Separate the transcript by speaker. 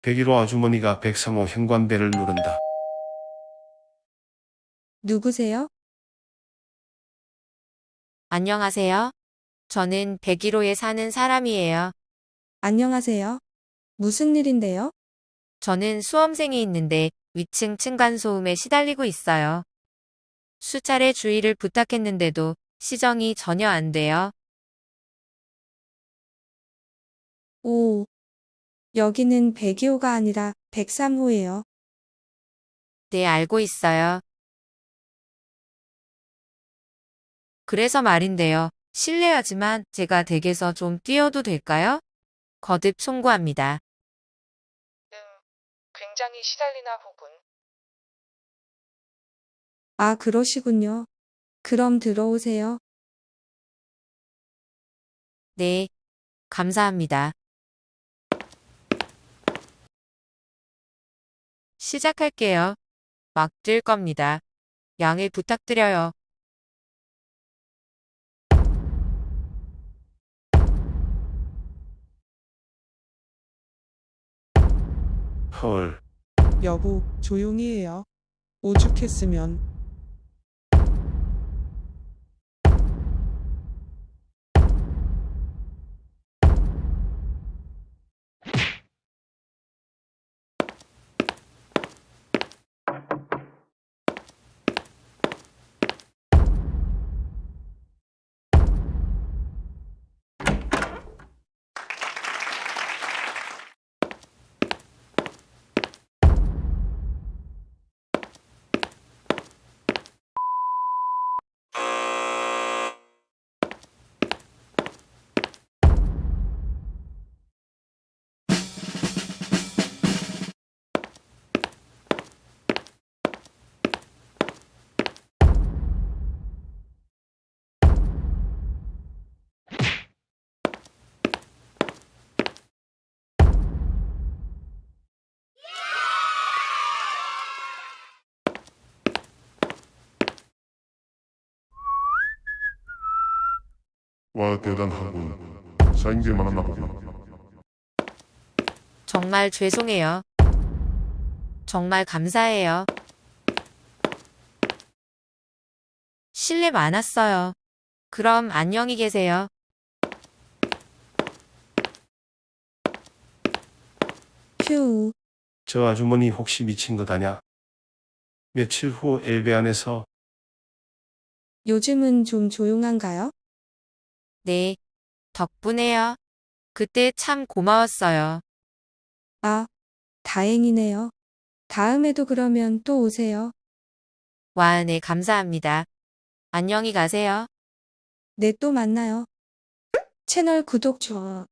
Speaker 1: 101호 아주머니가 103호 현관벨을 누른다.
Speaker 2: 누구세요?
Speaker 3: 안녕하세요. 저는 101호에 사는 사람이에요.
Speaker 2: 안녕하세요. 무슨 일인데요?
Speaker 3: 저는 수험생이 있는데 위층 층간소음에 시달리고 있어요. 수차례 주의를 부탁했는데도 시정이 전혀 안 돼요.
Speaker 2: 오, 여기는 102호가 아니라 103호예요.
Speaker 3: 네, 알고 있어요. 그래서 말인데요. 실례하지만 제가 댁에서 좀 뛰어도 될까요? 거듭 송구합니다.
Speaker 4: 굉장히 시달리나 보군.
Speaker 2: 아, 그러시군요. 그럼 들어오세요.
Speaker 3: 네, 감사합니다. 시작할게요. 막 뛸 겁니다. 양해 부탁드려요.
Speaker 1: 헐,
Speaker 5: 여보, 조용히 해요. 오죽했으면.
Speaker 6: 와, 대단하군. 사인들 많았나 보군.
Speaker 3: 정말 죄송해요. 정말 감사해요. 실례 많았어요. 그럼 안녕히 계세요.
Speaker 2: 휴,
Speaker 1: 저 아주머니 혹시 미친 것 아냐? 며칠 후 엘베 안에서
Speaker 2: 요즘은 좀 조용한가요?
Speaker 3: 네, 덕분에요. 그때 참 고마웠어요.
Speaker 2: 아, 다행이네요. 다음에도 그러면 또 오세요.
Speaker 3: 와, 네, 감사합니다. 안녕히 가세요.
Speaker 2: 네, 또 만나요. 채널 구독, 좋아.